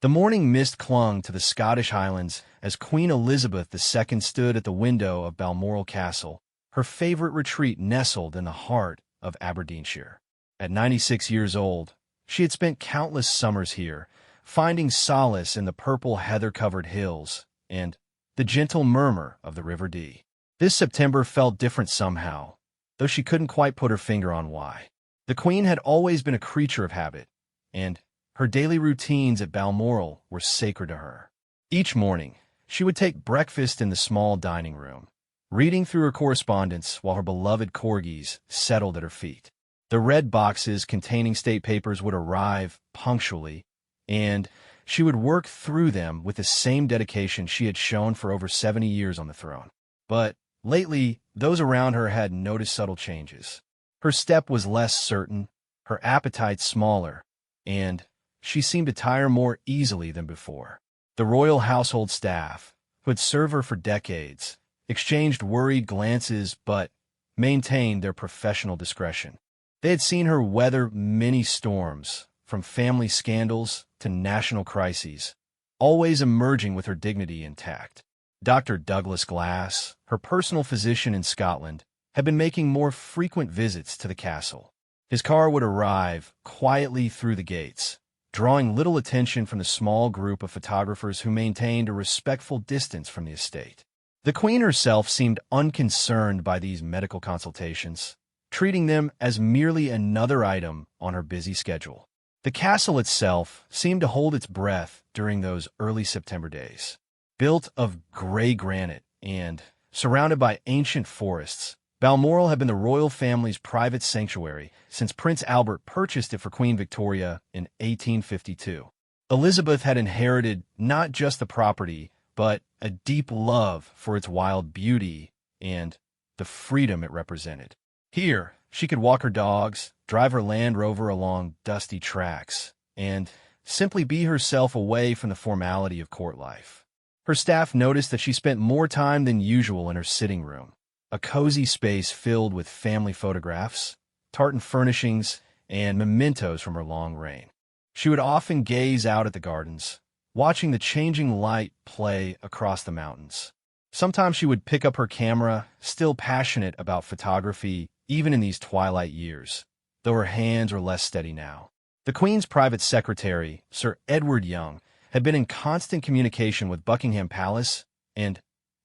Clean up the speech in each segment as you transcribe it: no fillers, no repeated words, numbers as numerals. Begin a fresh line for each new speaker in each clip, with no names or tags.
The morning mist clung to the Scottish Highlands as Queen Elizabeth II stood at the window of Balmoral Castle, her favorite retreat nestled in the heart of Aberdeenshire. At 96 years old, she had spent countless summers here, finding solace in the purple heather-covered hills and the gentle murmur of the River Dee. This September felt different somehow, though she couldn't quite put her finger on why. The Queen had always been a creature of habit, and her daily routines at Balmoral were sacred to her. Each morning, she would take breakfast in the small dining room, reading through her correspondence while her beloved corgis settled at her feet. The red boxes containing state papers would arrive punctually, and she would work through them with the same dedication she had shown for over 70 years on the throne. But lately, those around her had noticed subtle changes. Her step was less certain, her appetite smaller, and she seemed to tire more easily than before. The royal household staff, who had served her for decades, exchanged worried glances but maintained their professional discretion. They had seen her weather many storms, from family scandals to national crises, always emerging with her dignity intact. Dr. Douglas Glass, her personal physician in Scotland, had been making more frequent visits to the castle. His car would arrive quietly through the gates, drawing little attention from the small group of photographers who maintained a respectful distance from the estate. The Queen herself seemed unconcerned by these medical consultations, treating them as merely another item on her busy schedule. The castle itself seemed to hold its breath during those early September days. Built of gray granite and surrounded by ancient forests, Balmoral had been the royal family's private sanctuary since Prince Albert purchased it for Queen Victoria in 1852. Elizabeth had inherited not just the property, but a deep love for its wild beauty and the freedom it represented. Here, she could walk her dogs, drive her Land Rover along dusty tracks, and simply be herself away from the formality of court life. Her staff noticed that she spent more time than usual in her sitting room, a cozy space filled with family photographs, tartan furnishings, and mementos from her long reign. She would often gaze out at the gardens, watching the changing light play across the mountains. Sometimes she would pick up her camera, still passionate about photography even in these twilight years, though her hands were less steady now. The Queen's private secretary, Sir Edward Young, had been in constant communication with Buckingham Palace and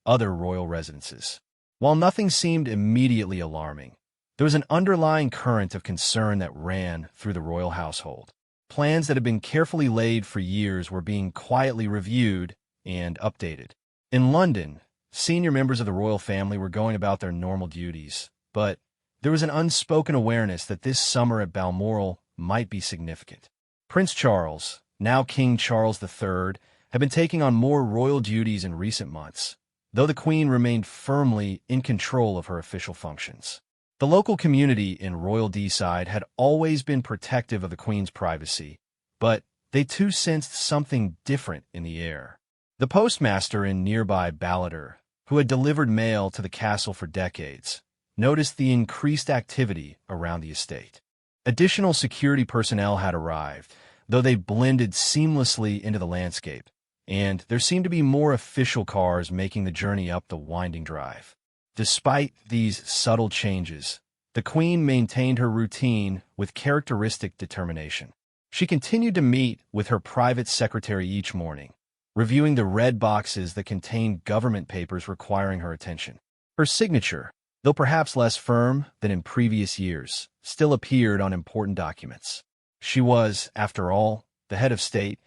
other royal residences. While nothing seemed immediately alarming, there was an underlying current of concern that ran through the royal household. Plans that had been carefully laid for years were being quietly reviewed and updated. In London, senior members of the royal family were going about their normal duties, but there was an unspoken awareness that this summer at Balmoral might be significant. Prince Charles, now King Charles III, had been taking on more royal duties in recent months, though the Queen remained firmly in control of her official functions. The local community in Royal Deeside had always been protective of the Queen's privacy, but they too sensed something different in the air. The postmaster in nearby Ballater, who had delivered mail to the castle for decades, noticed the increased activity around the estate. Additional security personnel had arrived, though they blended seamlessly into the landscape, and there seemed to be more official cars making the journey up the winding drive. Despite these subtle changes, the Queen maintained her routine with characteristic determination. She continued to meet with her private secretary each morning, reviewing the red boxes that contained government papers requiring her attention. Her signature, though perhaps less firm than in previous years, still appeared on important documents. She was, after all, the head of state,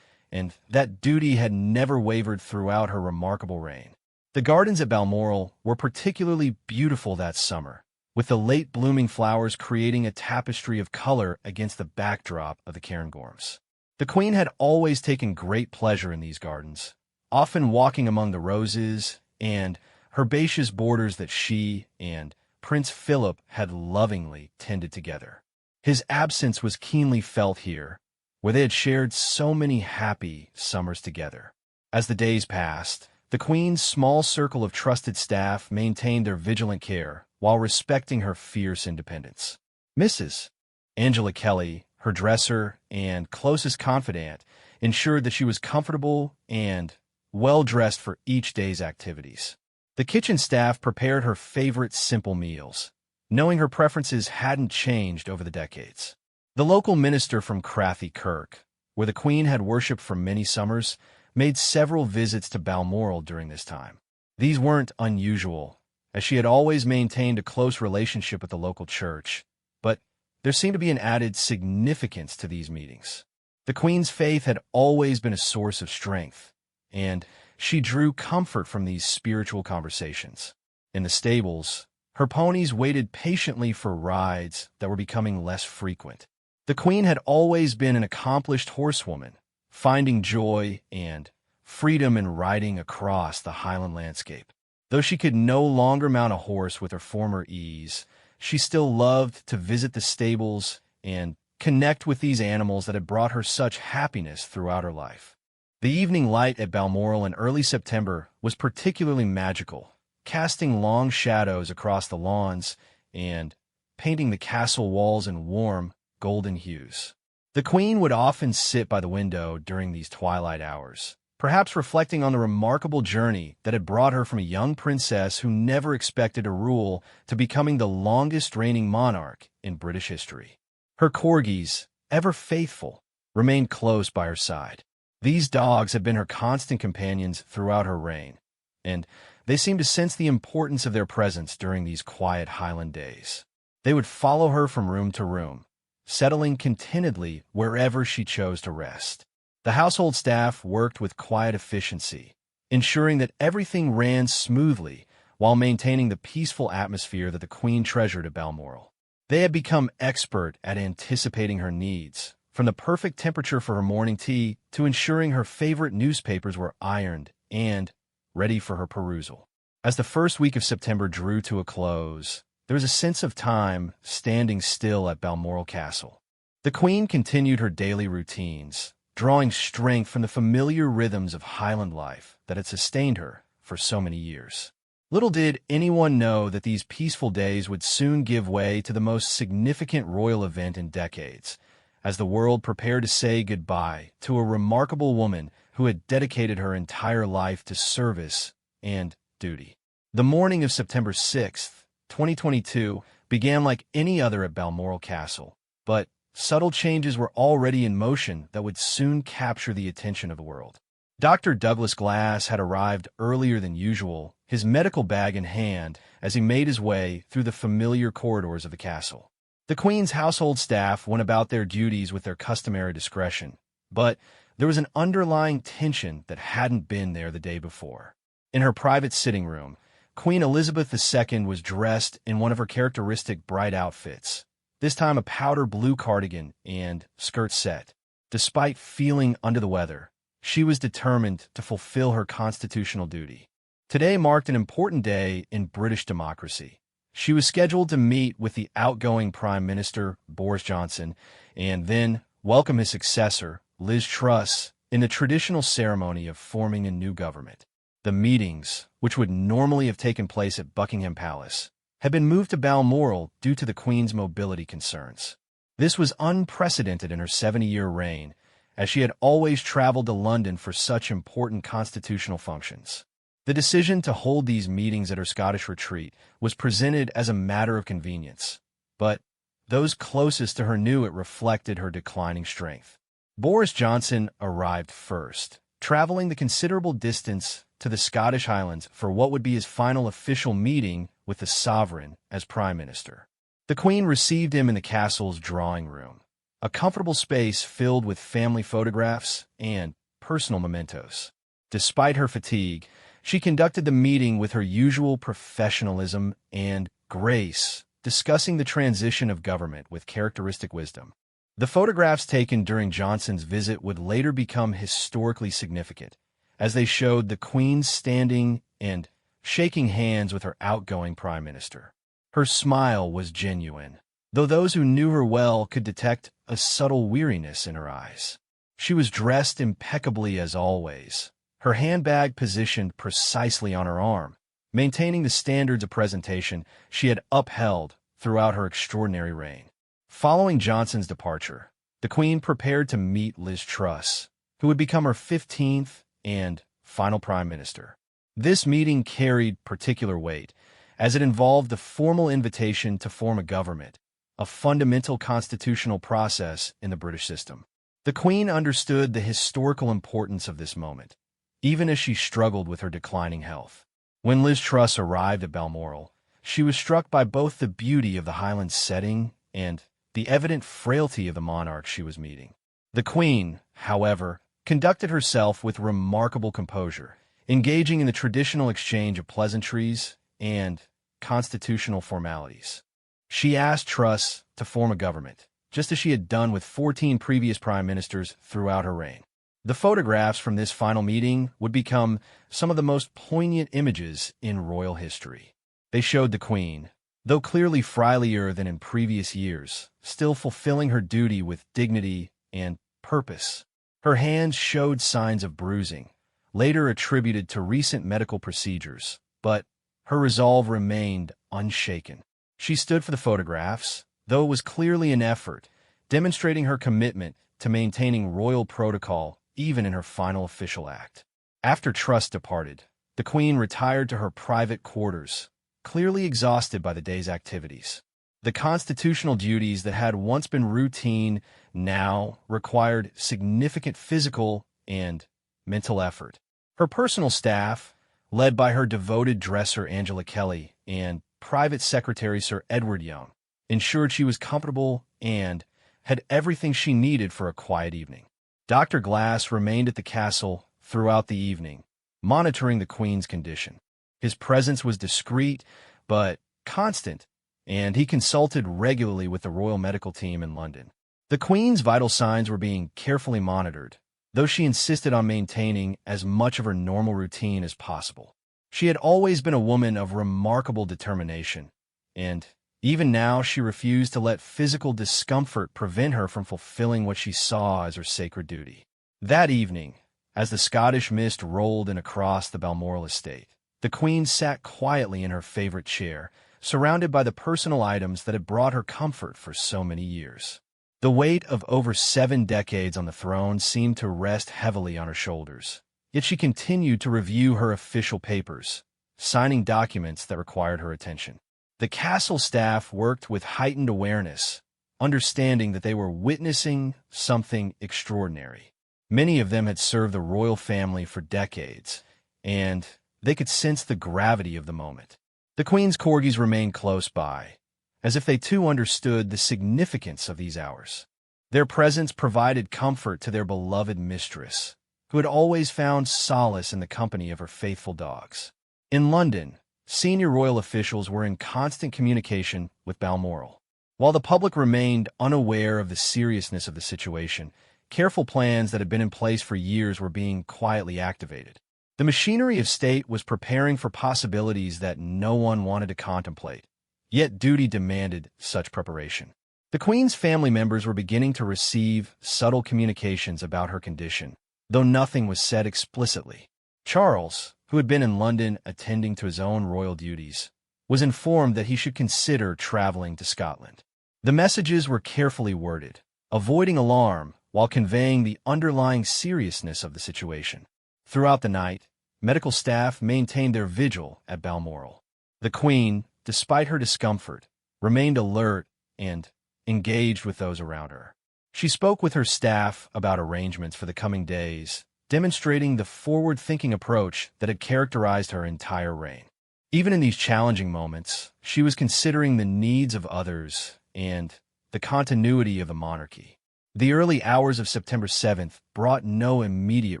and that duty had never wavered throughout her remarkable reign. The gardens at Balmoral were particularly beautiful that summer, with the late-blooming flowers creating a tapestry of color against the backdrop of the Cairngorms. The Queen had always taken great pleasure in these gardens, often walking among the roses and herbaceous borders that she and Prince Philip had lovingly tended together. His absence was keenly felt here, where they had shared so many happy summers together. As the days passed, the Queen's small circle of trusted staff maintained their vigilant care while respecting her fierce independence. Mrs. Angela Kelly, her dresser and closest confidant, ensured that she was comfortable and well-dressed for each day's activities. The kitchen staff prepared her favorite simple meals, knowing her preferences hadn't changed over the decades. The local minister from Crathy Kirk, where the Queen had worshipped for many summers, made several visits to Balmoral during this time. These weren't unusual, as she had always maintained a close relationship with the local church, but there seemed to be an added significance to these meetings. The Queen's faith had always been a source of strength, and she drew comfort from these spiritual conversations. In the stables, her ponies waited patiently for rides that were becoming less frequent. The Queen had always been an accomplished horsewoman, finding joy and freedom in riding across the Highland landscape. Though she could no longer mount a horse with her former ease, she still loved to visit the stables and connect with these animals that had brought her such happiness throughout her life. The evening light at Balmoral in early September was particularly magical, casting long shadows across the lawns and painting the castle walls in warm, golden hues. The Queen would often sit by the window during these twilight hours, perhaps reflecting on the remarkable journey that had brought her from a young princess who never expected to rule to becoming the longest reigning monarch in British history. Her corgis, ever faithful, remained close by her side. These dogs had been her constant companions throughout her reign, and they seemed to sense the importance of their presence during these quiet Highland days. They would follow her from room to room, settling contentedly wherever she chose to rest. The household staff worked with quiet efficiency, ensuring that everything ran smoothly while maintaining the peaceful atmosphere that the Queen treasured at Balmoral. They had become expert at anticipating her needs, from the perfect temperature for her morning tea to ensuring her favorite newspapers were ironed and ready for her perusal. As the first week of September drew to a close, there was a sense of time standing still at Balmoral Castle. The Queen continued her daily routines, drawing strength from the familiar rhythms of Highland life that had sustained her for so many years. Little did anyone know that these peaceful days would soon give way to the most significant royal event in decades, as the world prepared to say goodbye to a remarkable woman who had dedicated her entire life to service and duty. The morning of September 6th, 2022, began like any other at Balmoral Castle, but subtle changes were already in motion that would soon capture the attention of the world. Dr. Douglas Glass had arrived earlier than usual, his medical bag in hand, as he made his way through the familiar corridors of the castle. The Queen's household staff went about their duties with their customary discretion, but there was an underlying tension that hadn't been there the day before. In her private sitting room, Queen Elizabeth II was dressed in one of her characteristic bright outfits, this time a powder blue cardigan and skirt set. Despite feeling under the weather, she was determined to fulfill her constitutional duty. Today marked an important day in British democracy. She was scheduled to meet with the outgoing Prime Minister, Boris Johnson, and then welcome his successor, Liz Truss, in the traditional ceremony of forming a new government. The meetings, which would normally have taken place at Buckingham Palace, had been moved to Balmoral due to the Queen's mobility concerns. This was unprecedented in her 70-year reign, as she had always traveled to London for such important constitutional functions. The decision to hold these meetings at her Scottish retreat was presented as a matter of convenience, but those closest to her knew it reflected her declining strength. Boris Johnson arrived first, traveling the considerable distance to the Scottish Highlands for what would be his final official meeting with the sovereign as Prime Minister. The Queen received him in the castle's drawing room, a comfortable space filled with family photographs and personal mementos. Despite her fatigue, she conducted the meeting with her usual professionalism and grace, discussing the transition of government with characteristic wisdom. The photographs taken during Johnson's visit would later become historically significant, as they showed the Queen standing and shaking hands with her outgoing Prime Minister. Her smile was genuine, though those who knew her well could detect a subtle weariness in her eyes. She was dressed impeccably as always, her handbag positioned precisely on her arm, maintaining the standards of presentation she had upheld throughout her extraordinary reign. Following Johnson's departure, the Queen prepared to meet Liz Truss, who would become her 15th and final prime minister. This meeting carried particular weight, as it involved the formal invitation to form a government, a fundamental constitutional process in the British system. The Queen understood the historical importance of this moment, even as she struggled with her declining health. When Liz Truss arrived at Balmoral, she was struck by both the beauty of the Highlands setting and the evident frailty of the monarch she was meeting. The Queen, however, conducted herself with remarkable composure, engaging in the traditional exchange of pleasantries and constitutional formalities. She asked Truss to form a government, just as she had done with 14 previous prime ministers throughout her reign. The photographs from this final meeting would become some of the most poignant images in royal history. They showed the Queen, though clearly frilier than in previous years, still fulfilling her duty with dignity and purpose. Her hands showed signs of bruising, later attributed to recent medical procedures, but her resolve remained unshaken. She stood for the photographs, though it was clearly an effort, demonstrating her commitment to maintaining royal protocol even in her final official act. After Truss departed, the Queen retired to her private quarters, clearly exhausted by the day's activities. The constitutional duties that had once been routine now required significant physical and mental effort. Her personal staff, led by her devoted dresser Angela Kelly and private secretary Sir Edward Young, ensured she was comfortable and had everything she needed for a quiet evening. Dr. Glass remained at the castle throughout the evening, monitoring the Queen's condition. His presence was discreet but constant, and he consulted regularly with the royal medical team in London. The Queen's vital signs were being carefully monitored, though she insisted on maintaining as much of her normal routine as possible. She had always been a woman of remarkable determination, and even now she refused to let physical discomfort prevent her from fulfilling what she saw as her sacred duty. That evening, as the Scottish mist rolled in across the Balmoral estate, the Queen sat quietly in her favorite chair, surrounded by the personal items that had brought her comfort for so many years. The weight of over 7 decades on the throne seemed to rest heavily on her shoulders, yet she continued to review her official papers, signing documents that required her attention. The castle staff worked with heightened awareness, understanding that they were witnessing something extraordinary. Many of them had served the royal family for decades, and they could sense the gravity of the moment. The Queen's corgis remained close by, as if they too understood the significance of these hours. Their presence provided comfort to their beloved mistress, who had always found solace in the company of her faithful dogs. In London, senior royal officials were in constant communication with Balmoral. While the public remained unaware of the seriousness of the situation, careful plans that had been in place for years were being quietly activated. The machinery of state was preparing for possibilities that no one wanted to contemplate, yet duty demanded such preparation. The Queen's family members were beginning to receive subtle communications about her condition, though nothing was said explicitly. Charles, who had been in London attending to his own royal duties, was informed that he should consider traveling to Scotland. The messages were carefully worded, avoiding alarm while conveying the underlying seriousness of the situation. Throughout the night, medical staff maintained their vigil at Balmoral. The Queen, despite her discomfort, remained alert and engaged with those around her. She spoke with her staff about arrangements for the coming days, demonstrating the forward-thinking approach that had characterized her entire reign. Even in these challenging moments, she was considering the needs of others and the continuity of the monarchy. The early hours of September 7th brought no immediate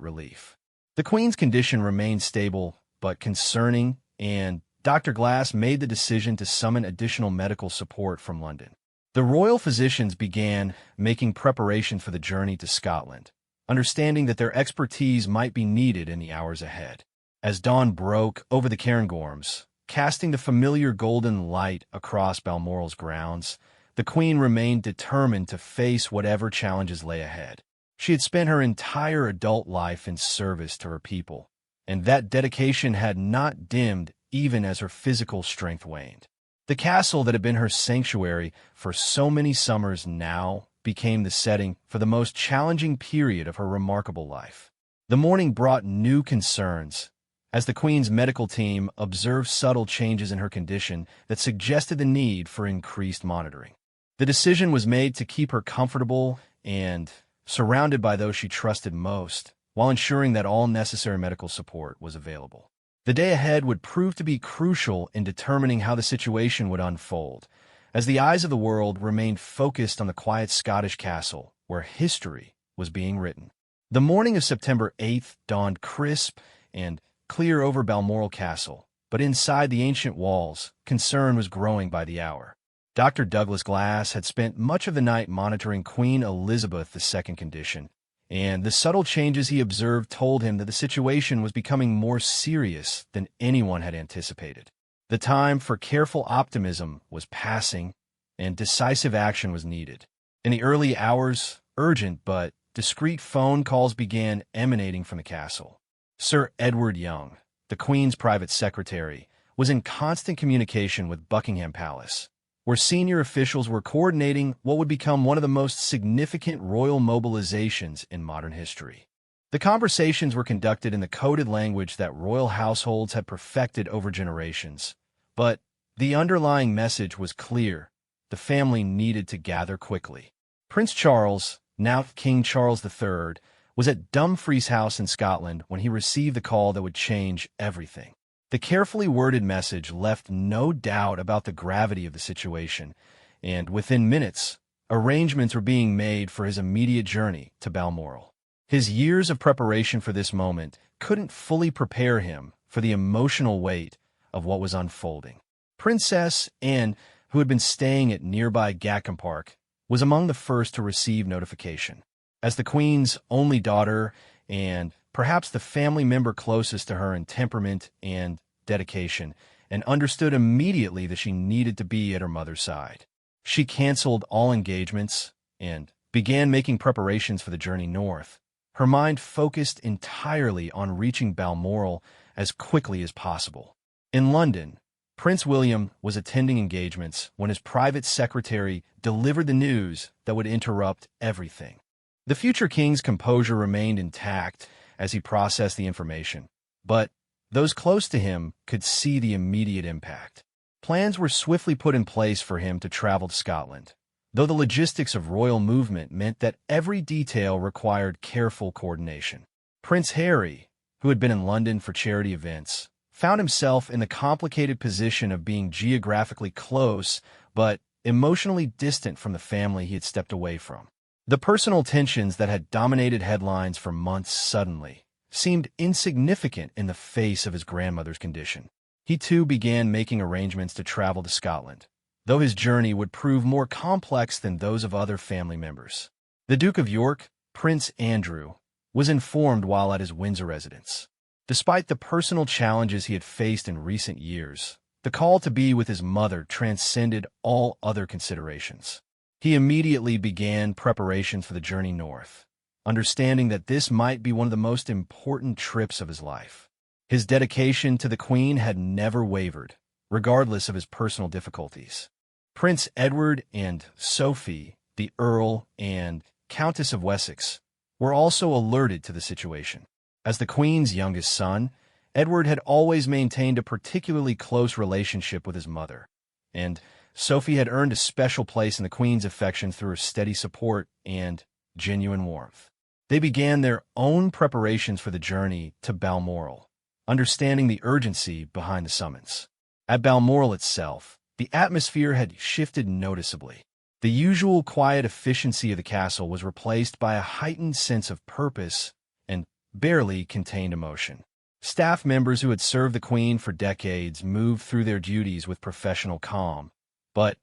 relief. The Queen's condition remained stable but concerning, and Dr. Glass made the decision to summon additional medical support from London. The royal physicians began making preparation for the journey to Scotland, understanding that their expertise might be needed in the hours ahead. As dawn broke over the Cairngorms, casting the familiar golden light across Balmoral's grounds, the Queen remained determined to face whatever challenges lay ahead. She had spent her entire adult life in service to her people, and that dedication had not dimmed even as her physical strength waned. The castle that had been her sanctuary for so many summers now became the setting for the most challenging period of her remarkable life. The morning brought new concerns, as the Queen's medical team observed subtle changes in her condition that suggested the need for increased monitoring. The decision was made to keep her comfortable and surrounded by those she trusted most, while ensuring that all necessary medical support was available. The day ahead would prove to be crucial in determining how the situation would unfold, as the eyes of the world remained focused on the quiet Scottish castle where history was being written. The morning of September 8th dawned crisp and clear over Balmoral Castle, but inside the ancient walls, concern was growing by the hour. Dr. Douglas Glass had spent much of the night monitoring Queen Elizabeth II's condition, and the subtle changes he observed told him that the situation was becoming more serious than anyone had anticipated. The time for careful optimism was passing, and decisive action was needed. In the early hours, urgent but discreet phone calls began emanating from the castle. Sir Edward Young, the Queen's private secretary, was in constant communication with Buckingham Palace, where senior officials were coordinating what would become one of the most significant royal mobilizations in modern history. The conversations were conducted in the coded language that royal households had perfected over generations, but the underlying message was clear: the family needed to gather quickly. Prince Charles, now King Charles III, was at Dumfries House in Scotland when he received the call that would change everything. The carefully worded message left no doubt about the gravity of the situation, and within minutes, arrangements were being made for his immediate journey to Balmoral. His years of preparation for this moment couldn't fully prepare him for the emotional weight of what was unfolding. Princess Anne, who had been staying at nearby Gatcombe Park, was among the first to receive notification. As the Queen's only daughter and perhaps the family member closest to her in temperament and dedication, and understood immediately that she needed to be at her mother's side. She canceled all engagements and began making preparations for the journey north, her mind focused entirely on reaching Balmoral as quickly as possible. In London, Prince William was attending engagements when his private secretary delivered the news that would interrupt everything. The future king's composure remained intact as he processed the information, but those close to him could see the immediate impact. Plans were swiftly put in place for him to travel to Scotland, though the logistics of royal movement meant that every detail required careful coordination. Prince Harry, who had been in London for charity events, found himself in the complicated position of being geographically close but emotionally distant from the family he had stepped away from. The personal tensions that had dominated headlines for months suddenly seemed insignificant in the face of his grandmother's condition. He too began making arrangements to travel to Scotland, though his journey would prove more complex than those of other family members. The Duke of York, Prince Andrew, was informed while at his Windsor residence. Despite the personal challenges he had faced in recent years, the call to be with his mother transcended all other considerations. He immediately began preparations for the journey north, understanding that this might be one of the most important trips of his life. His dedication to the Queen had never wavered, regardless of his personal difficulties. Prince Edward and Sophie, the Earl and Countess of Wessex, were also alerted to the situation. As the Queen's youngest son, Edward had always maintained a particularly close relationship with his mother, and Sophie had earned a special place in the Queen's affection through her steady support and genuine warmth. They began their own preparations for the journey to Balmoral, understanding the urgency behind the summons. At Balmoral itself, the atmosphere had shifted noticeably. The usual quiet efficiency of the castle was replaced by a heightened sense of purpose and barely contained emotion. Staff members who had served the Queen for decades moved through their duties with professional calm, but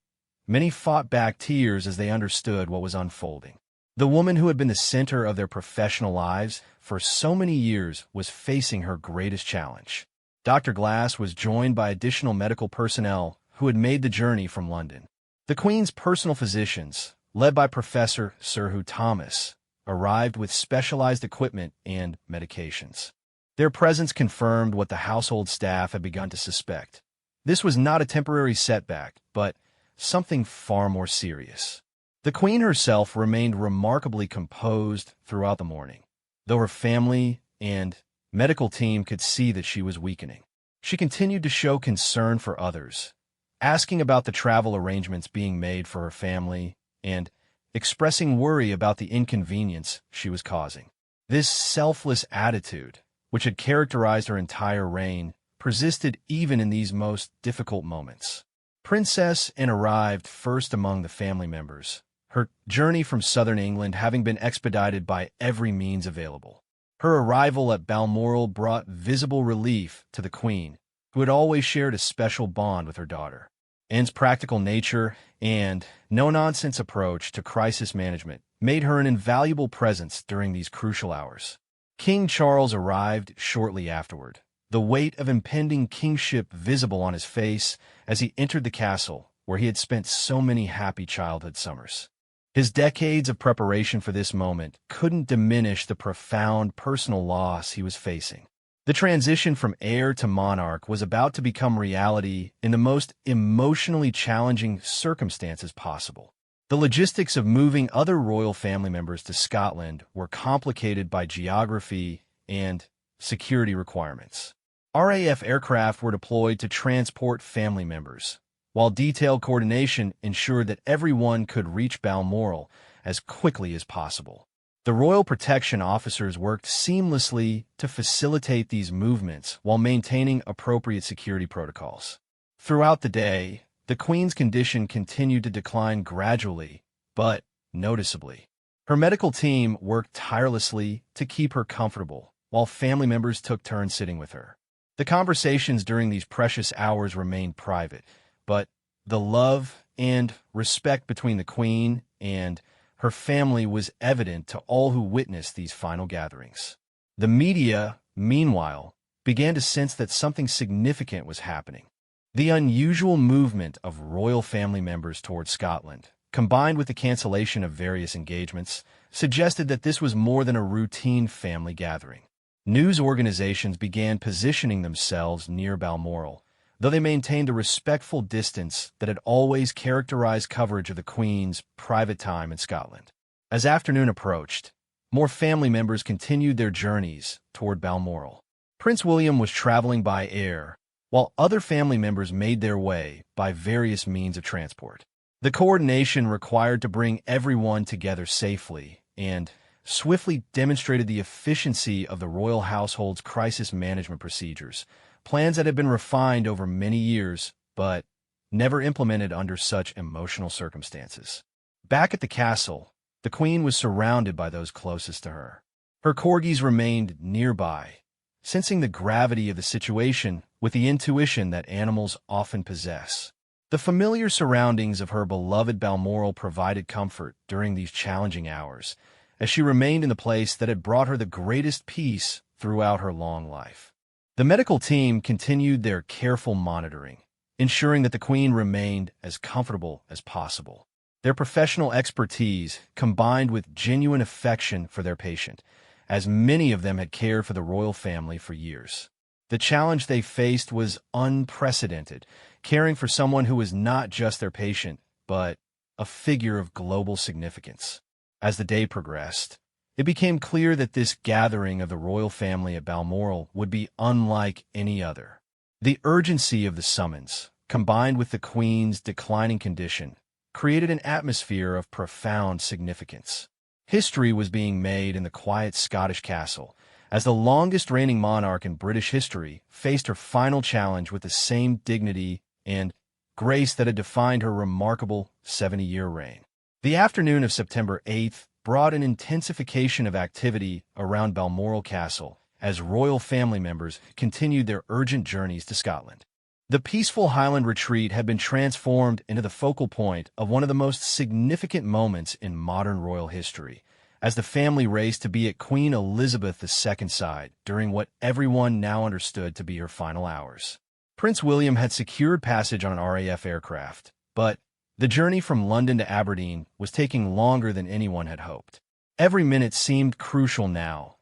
many fought back tears as they understood what was unfolding. The woman who had been the center of their professional lives for so many years was facing her greatest challenge. Dr. Glass was joined by additional medical personnel who had made the journey from London. The Queen's personal physicians, led by Professor Sir Hugh Thomas, arrived with specialized equipment and medications. Their presence confirmed what the household staff had begun to suspect. This was not a temporary setback, but something far more serious. The Queen herself remained remarkably composed throughout the morning, though her family and medical team could see that she was weakening. She continued to show concern for others, asking about the travel arrangements being made for her family and expressing worry about the inconvenience she was causing. This selfless attitude, which had characterized her entire reign, persisted even in these most difficult moments. Princess Anne arrived first among the family members, her journey from southern England having been expedited by every means available. Her arrival at Balmoral brought visible relief to the Queen, who had always shared a special bond with her daughter. Anne's practical nature and no-nonsense approach to crisis management made her an invaluable presence during these crucial hours. King Charles arrived shortly afterward, the weight of impending kingship visible on his face as he entered the castle where he had spent so many happy childhood summers. His decades of preparation for this moment couldn't diminish the profound personal loss he was facing. The transition from heir to monarch was about to become reality in the most emotionally challenging circumstances possible. The logistics of moving other royal family members to Scotland were complicated by geography and security requirements. RAF aircraft were deployed to transport family members, while detailed coordination ensured that everyone could reach Balmoral as quickly as possible. The Royal Protection Officers worked seamlessly to facilitate these movements while maintaining appropriate security protocols. Throughout the day, the Queen's condition continued to decline gradually, but noticeably. Her medical team worked tirelessly to keep her comfortable, while family members took turns sitting with her. The conversations during these precious hours remained private, but the love and respect between the Queen and her family was evident to all who witnessed these final gatherings. The media, meanwhile, began to sense that something significant was happening. The unusual movement of royal family members towards Scotland, combined with the cancellation of various engagements, suggested that this was more than a routine family gathering. News organizations began positioning themselves near Balmoral, though they maintained a respectful distance that had always characterized coverage of the Queen's private time in Scotland. As afternoon approached, more family members continued their journeys toward Balmoral. Prince William was traveling by air, while other family members made their way by various means of transport. The coordination required to bring everyone together safely and swiftly demonstrated the efficiency of the royal household's crisis management procedures, plans that had been refined over many years, but never implemented under such emotional circumstances. Back at the castle, the Queen was surrounded by those closest to her. Her corgis remained nearby, sensing the gravity of the situation with the intuition that animals often possess. The familiar surroundings of her beloved Balmoral provided comfort during these challenging hours, as she remained in the place that had brought her the greatest peace throughout her long life. The medical team continued their careful monitoring, ensuring that the Queen remained as comfortable as possible. Their professional expertise combined with genuine affection for their patient, as many of them had cared for the royal family for years. The challenge they faced was unprecedented, caring for someone who was not just their patient, but a figure of global significance. As the day progressed, it became clear that this gathering of the royal family at Balmoral would be unlike any other. The urgency of the summons, combined with the Queen's declining condition, created an atmosphere of profound significance. History was being made in the quiet Scottish castle, as the longest reigning monarch in British history faced her final challenge with the same dignity and grace that had defined her remarkable 70-year reign. The afternoon of September 8th brought an intensification of activity around Balmoral Castle as royal family members continued their urgent journeys to Scotland. The peaceful Highland retreat had been transformed into the focal point of one of the most significant moments in modern royal history, as the family raced to be at Queen Elizabeth II's side during what everyone now understood to be her final hours. Prince William had secured passage on an RAF aircraft, but the journey from London to Aberdeen was taking longer than anyone had hoped. Every minute seemed crucial now,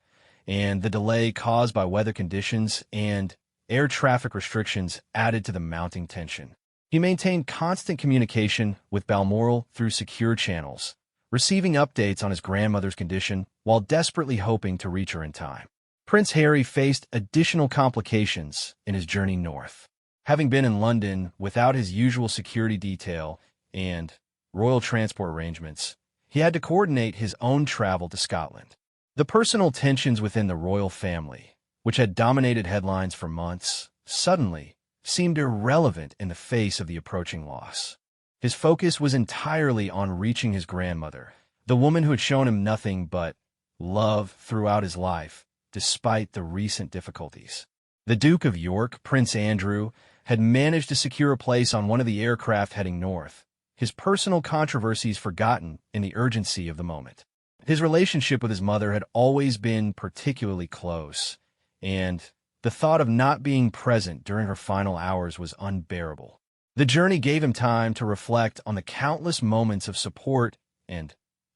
and the delay caused by weather conditions and air traffic restrictions added to the mounting tension. He maintained constant communication with Balmoral through secure channels, receiving updates on his grandmother's condition while desperately hoping to reach her in time. Prince Harry faced additional complications in his journey north. Having been in London without his usual security detail and royal transport arrangements, he had to coordinate his own travel to Scotland. The personal tensions within the royal family, which had dominated headlines for months, suddenly seemed irrelevant in the face of the approaching loss. His focus was entirely on reaching his grandmother, the woman who had shown him nothing but love throughout his life, despite the recent difficulties. The Duke of York, Prince Andrew, had managed to secure a place on one of the aircraft heading north, his personal controversies forgotten in the urgency of the moment. His relationship with his mother had always been particularly close, and the thought of not being present during her final hours was unbearable. The journey gave him time to reflect on the countless moments of support and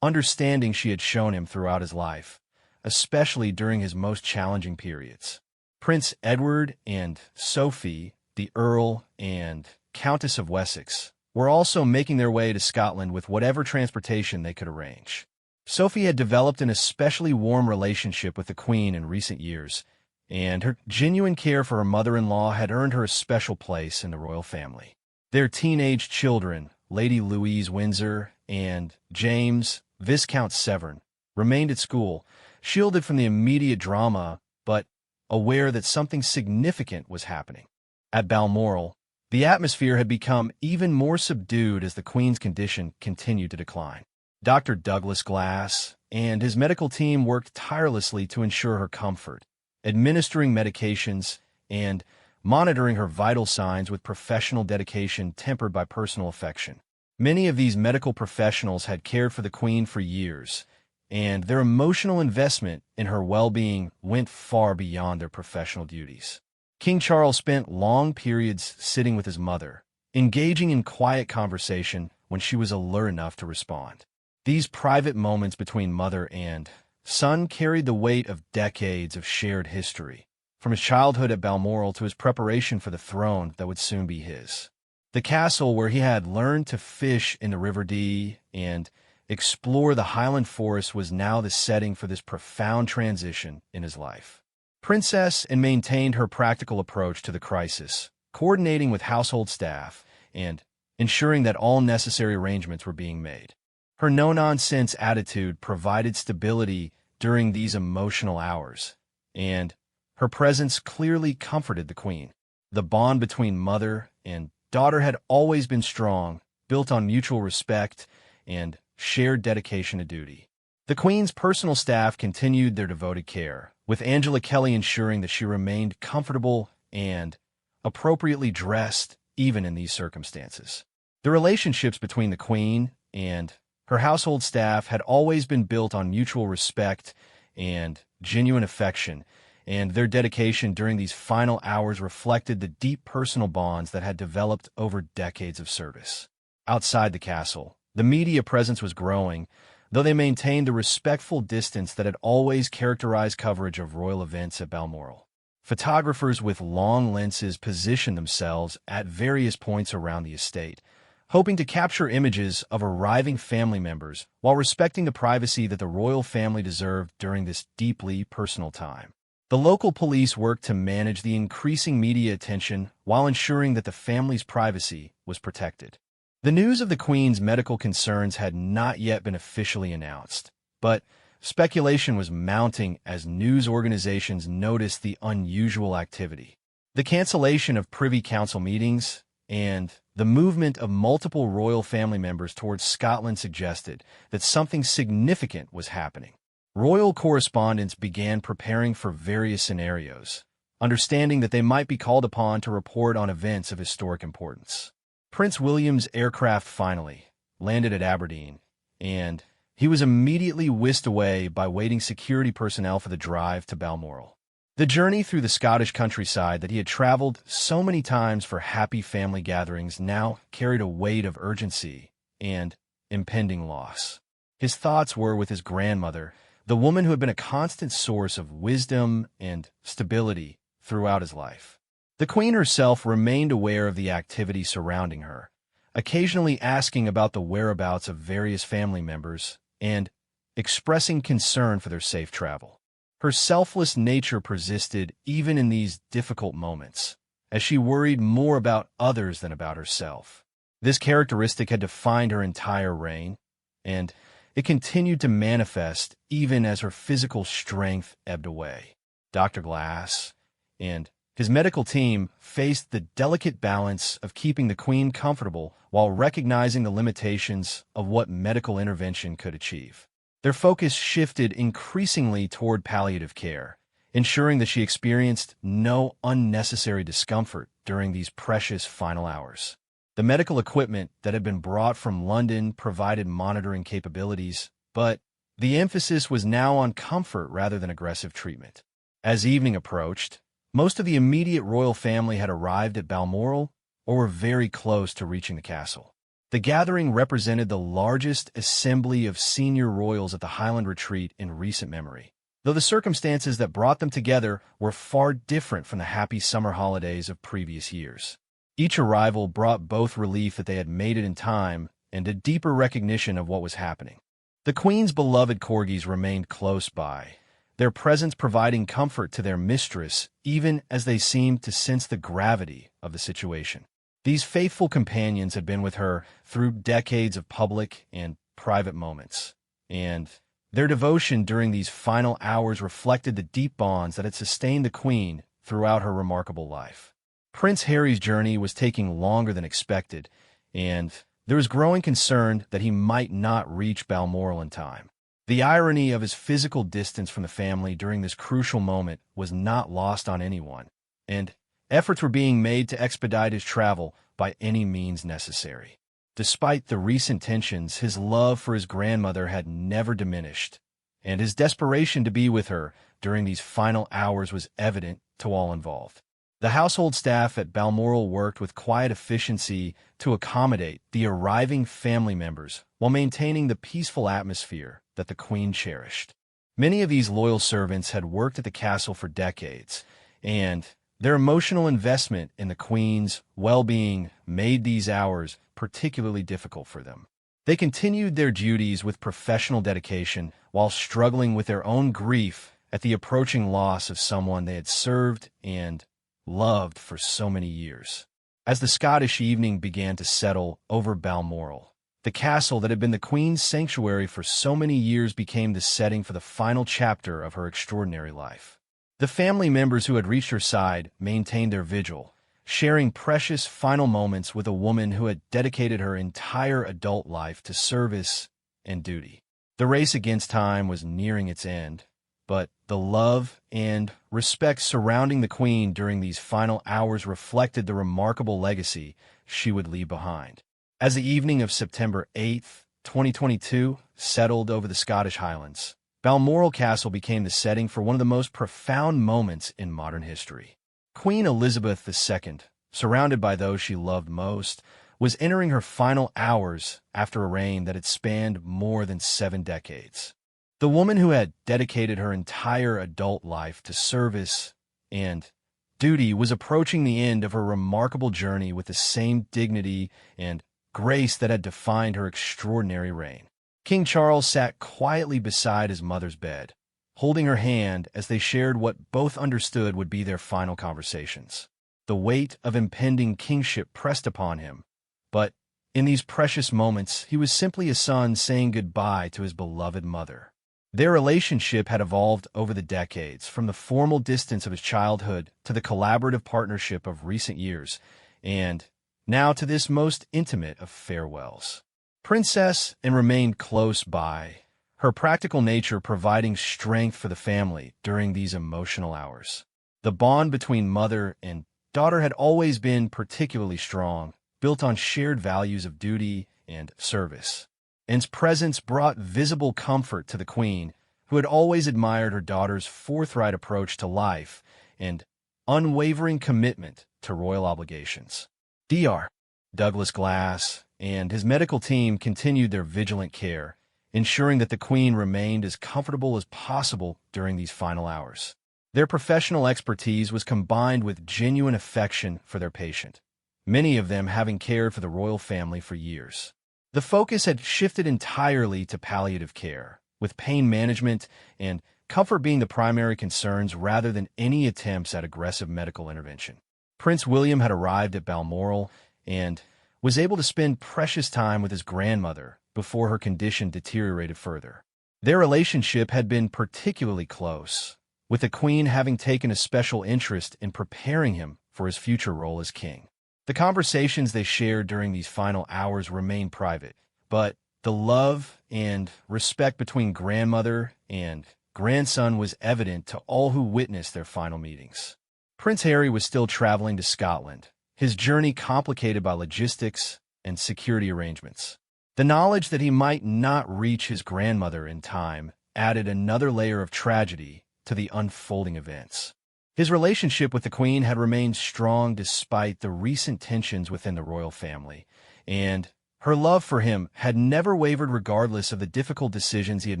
understanding she had shown him throughout his life, especially during his most challenging periods. Prince Edward and Sophie, the Earl and Countess of Wessex, were also making their way to Scotland with whatever transportation they could arrange. Sophie had developed an especially warm relationship with the Queen in recent years, and her genuine care for her mother-in-law had earned her a special place in the royal family. Their teenage children, Lady Louise Windsor and James, Viscount Severn, remained at school, shielded from the immediate drama, but aware that something significant was happening. At Balmoral, the atmosphere had become even more subdued as the Queen's condition continued to decline. Dr. Douglas Glass and his medical team worked tirelessly to ensure her comfort, administering medications and monitoring her vital signs with professional dedication tempered by personal affection. Many of these medical professionals had cared for the Queen for years, and their emotional investment in her well-being went far beyond their professional duties. King Charles spent long periods sitting with his mother, engaging in quiet conversation when she was alert enough to respond. These private moments between mother and son carried the weight of decades of shared history, from his childhood at Balmoral to his preparation for the throne that would soon be his. The castle where he had learned to fish in the River Dee and explore the Highland forest was now the setting for this profound transition in his life. Princess and maintained her practical approach to the crisis, coordinating with household staff and ensuring that all necessary arrangements were being made. Her no-nonsense attitude provided stability during these emotional hours, and her presence clearly comforted the Queen. The bond between mother and daughter had always been strong, built on mutual respect and shared dedication to duty. The Queen's personal staff continued their devoted care, with Angela Kelly ensuring that she remained comfortable and appropriately dressed even in these circumstances. The relationships between the Queen and her household staff had always been built on mutual respect and genuine affection, and their dedication during these final hours reflected the deep personal bonds that had developed over decades of service. Outside the castle, the media presence was growing, though they maintained the respectful distance that had always characterized coverage of royal events at Balmoral. Photographers with long lenses positioned themselves at various points around the estate, hoping to capture images of arriving family members while respecting the privacy that the royal family deserved during this deeply personal time. The local police worked to manage the increasing media attention while ensuring that the family's privacy was protected. The news of the Queen's medical concerns had not yet been officially announced, but speculation was mounting as news organizations noticed the unusual activity. The cancellation of Privy Council meetings and the movement of multiple royal family members towards Scotland suggested that something significant was happening. Royal correspondents began preparing for various scenarios, understanding that they might be called upon to report on events of historic importance. Prince William's aircraft finally landed at Aberdeen, and he was immediately whisked away by waiting security personnel for the drive to Balmoral. The journey through the Scottish countryside that he had traveled so many times for happy family gatherings now carried a weight of urgency and impending loss. His thoughts were with his grandmother, the woman who had been a constant source of wisdom and stability throughout his life. The Queen herself remained aware of the activity surrounding her, occasionally asking about the whereabouts of various family members and expressing concern for their safe travel. Her selfless nature persisted even in these difficult moments, as she worried more about others than about herself. This characteristic had defined her entire reign, and it continued to manifest even as her physical strength ebbed away. Dr. Glass and his medical team faced the delicate balance of keeping the Queen comfortable while recognizing the limitations of what medical intervention could achieve. Their focus shifted increasingly toward palliative care, ensuring that she experienced no unnecessary discomfort during these precious final hours. The medical equipment that had been brought from London provided monitoring capabilities, but the emphasis was now on comfort rather than aggressive treatment. As evening approached, most of the immediate royal family had arrived at Balmoral or were very close to reaching the castle. The gathering represented the largest assembly of senior royals at the Highland Retreat in recent memory, though the circumstances that brought them together were far different from the happy summer holidays of previous years. Each arrival brought both relief that they had made it in time and a deeper recognition of what was happening. The Queen's beloved corgis remained close by, their presence providing comfort to their mistress even as they seemed to sense the gravity of the situation. These faithful companions had been with her through decades of public and private moments, and their devotion during these final hours reflected the deep bonds that had sustained the Queen throughout her remarkable life. Prince Harry's journey was taking longer than expected, and there was growing concern that he might not reach Balmoral in time. The irony of his physical distance from the family during this crucial moment was not lost on anyone, and efforts were being made to expedite his travel by any means necessary. Despite the recent tensions, his love for his grandmother had never diminished, and his desperation to be with her during these final hours was evident to all involved. The household staff at Balmoral worked with quiet efficiency to accommodate the arriving family members while maintaining the peaceful atmosphere that the Queen cherished. Many of these loyal servants had worked at the castle for decades, and their emotional investment in the Queen's well-being made these hours particularly difficult for them. They continued their duties with professional dedication while struggling with their own grief at the approaching loss of someone they had served and loved for so many years. As the Scottish evening began to settle over Balmoral, the castle that had been the Queen's sanctuary for so many years became the setting for the final chapter of her extraordinary life. The family members who had reached her side maintained their vigil, sharing precious final moments with a woman who had dedicated her entire adult life to service and duty. The race against time was nearing its end, but the love and respect surrounding the Queen during these final hours reflected the remarkable legacy she would leave behind. As the evening of September 8th, 2022, settled over the Scottish Highlands, Balmoral Castle became the setting for one of the most profound moments in modern history. Queen Elizabeth II, surrounded by those she loved most, was entering her final hours after a reign that had spanned more than 7 decades. The woman who had dedicated her entire adult life to service and duty was approaching the end of her remarkable journey with the same dignity and grace that had defined her extraordinary reign. King Charles sat quietly beside his mother's bed, holding her hand as they shared what both understood would be their final conversations. The weight of impending kingship pressed upon him, but in these precious moments, he was simply a son saying goodbye to his beloved mother. Their relationship had evolved over the decades, from the formal distance of his childhood to the collaborative partnership of recent years, and now to this most intimate of farewells. Princess Anne remained close by, her practical nature providing strength for the family during these emotional hours. The bond between mother and daughter had always been particularly strong, built on shared values of duty and service. Anne's presence brought visible comfort to the Queen, who had always admired her daughter's forthright approach to life and unwavering commitment to royal obligations. Dr. Douglas Glass and his medical team continued their vigilant care, ensuring that the Queen remained as comfortable as possible during these final hours. Their professional expertise was combined with genuine affection for their patient, many of them having cared for the royal family for years. The focus had shifted entirely to palliative care, with pain management and comfort being the primary concerns rather than any attempts at aggressive medical intervention. Prince William had arrived at Balmoral and was able to spend precious time with his grandmother before her condition deteriorated further. Their relationship had been particularly close, with the Queen having taken a special interest in preparing him for his future role as king. The conversations they shared during these final hours remained private, but the love and respect between grandmother and grandson was evident to all who witnessed their final meetings. Prince Harry was still traveling to Scotland, his journey complicated by logistics and security arrangements. The knowledge that he might not reach his grandmother in time added another layer of tragedy to the unfolding events. His relationship with the Queen had remained strong despite the recent tensions within the royal family, and her love for him had never wavered regardless of the difficult decisions he had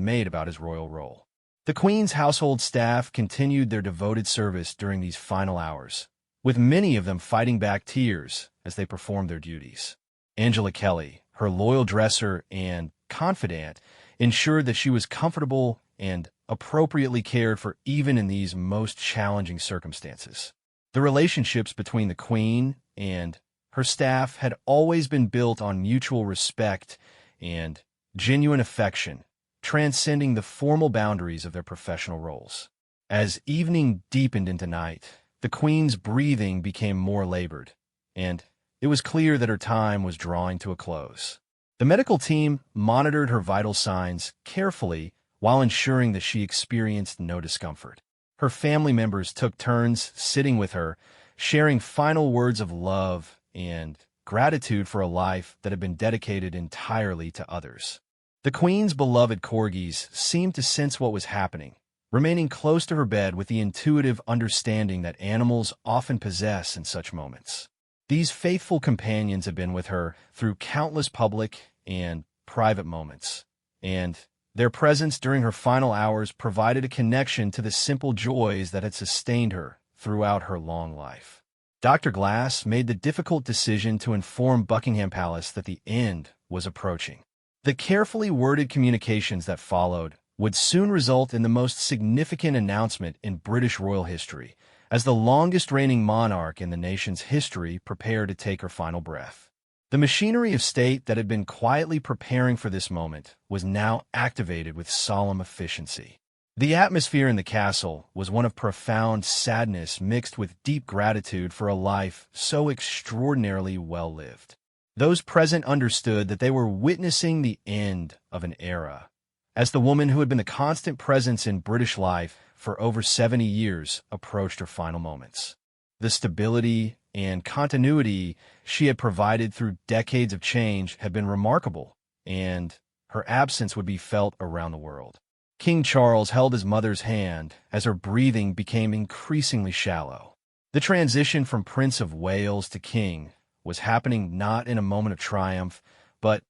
made about his royal role. The Queen's household staff continued their devoted service during these final hours, with many of them fighting back tears as they performed their duties. Angela Kelly, her loyal dresser and confidant, ensured that she was comfortable and appropriately cared for even in these most challenging circumstances. The relationships between the Queen and her staff had always been built on mutual respect and genuine affection, transcending the formal boundaries of their professional roles. As evening deepened into night, the Queen's breathing became more labored, and it was clear that her time was drawing to a close. The medical team monitored her vital signs carefully while ensuring that she experienced no discomfort. Her family members took turns sitting with her, sharing final words of love and gratitude for a life that had been dedicated entirely to others. The Queen's beloved corgis seemed to sense what was happening, remaining close to her bed with the intuitive understanding that animals often possess in such moments. These faithful companions had been with her through countless public and private moments, and their presence during her final hours provided a connection to the simple joys that had sustained her throughout her long life. Dr. Glass made the difficult decision to inform Buckingham Palace that the end was approaching. The carefully worded communications that followed would soon result in the most significant announcement in British royal history, as the longest reigning monarch in the nation's history prepared to take her final breath. The machinery of state that had been quietly preparing for this moment was now activated with solemn efficiency. The atmosphere in the castle was one of profound sadness mixed with deep gratitude for a life so extraordinarily well lived. Those present understood that they were witnessing the end of an era, as the woman who had been the constant presence in British life for over 70 years approached her final moments. The stability and continuity she had provided through decades of change had been remarkable, and her absence would be felt around the world. King Charles held his mother's hand as her breathing became increasingly shallow. The transition from Prince of Wales to King was happening not in a moment of triumph, but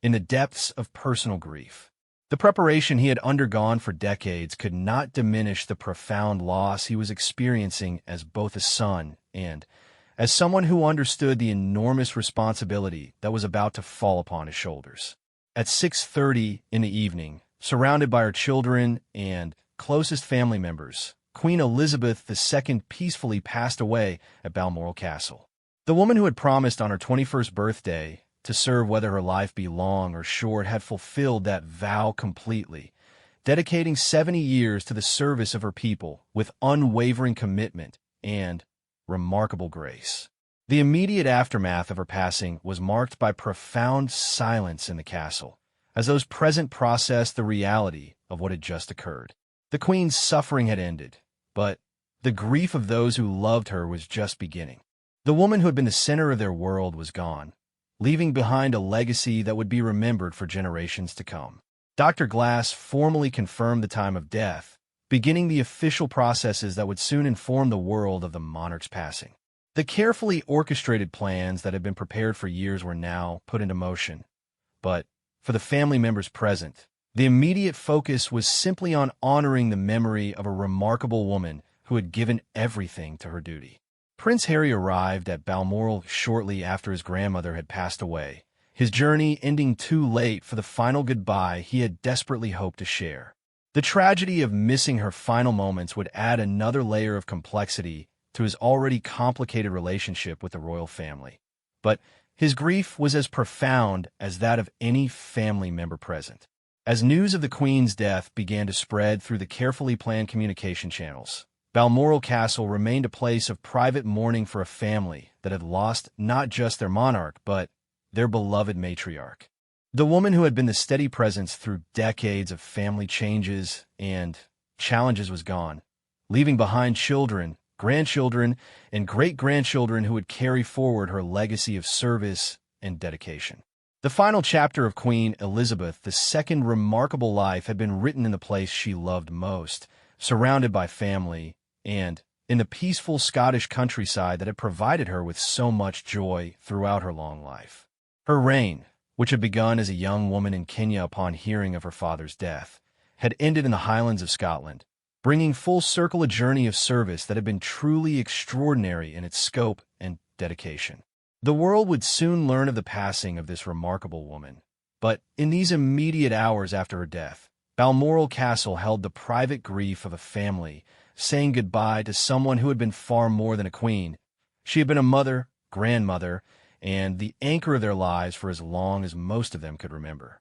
in the depths of personal grief. The preparation he had undergone for decades could not diminish the profound loss he was experiencing as both a son and as someone who understood the enormous responsibility that was about to fall upon his shoulders. At 6:30 in the evening, surrounded by her children and closest family members, Queen Elizabeth II peacefully passed away at Balmoral Castle. The woman who had promised on her 21st birthday to serve whether her life be long or short had fulfilled that vow completely, dedicating 70 years to the service of her people with unwavering commitment and remarkable grace. The immediate aftermath of her passing was marked by profound silence in the castle, as those present processed the reality of what had just occurred. The Queen's suffering had ended, but the grief of those who loved her was just beginning. The woman who had been the center of their world was gone, leaving behind a legacy that would be remembered for generations to come. Dr. Glass formally confirmed the time of death, beginning the official processes that would soon inform the world of the monarch's passing. The carefully orchestrated plans that had been prepared for years were now put into motion, but for the family members present, the immediate focus was simply on honoring the memory of a remarkable woman who had given everything to her duty. Prince Harry arrived at Balmoral shortly after his grandmother had passed away, his journey ending too late for the final goodbye he had desperately hoped to share. The tragedy of missing her final moments would add another layer of complexity to his already complicated relationship with the royal family. But his grief was as profound as that of any family member present. As news of the Queen's death began to spread through the carefully planned communication channels, Balmoral Castle remained a place of private mourning for a family that had lost not just their monarch, but their beloved matriarch. The woman who had been the steady presence through decades of family changes and challenges was gone, leaving behind children, grandchildren, and great-grandchildren who would carry forward her legacy of service and dedication. The final chapter of Queen Elizabeth II's remarkable life had been written in the place she loved most, surrounded by family, and in the peaceful Scottish countryside that had provided her with so much joy throughout her long life. Her reign, which had begun as a young woman in Kenya upon hearing of her father's death, had ended in the Highlands of Scotland, bringing full circle a journey of service that had been truly extraordinary in its scope and dedication. The world would soon learn of the passing of this remarkable woman, but in these immediate hours after her death, Balmoral Castle held the private grief of a family, saying goodbye to someone who had been far more than a queen. She had been a mother, grandmother, and the anchor of their lives for as long as most of them could remember.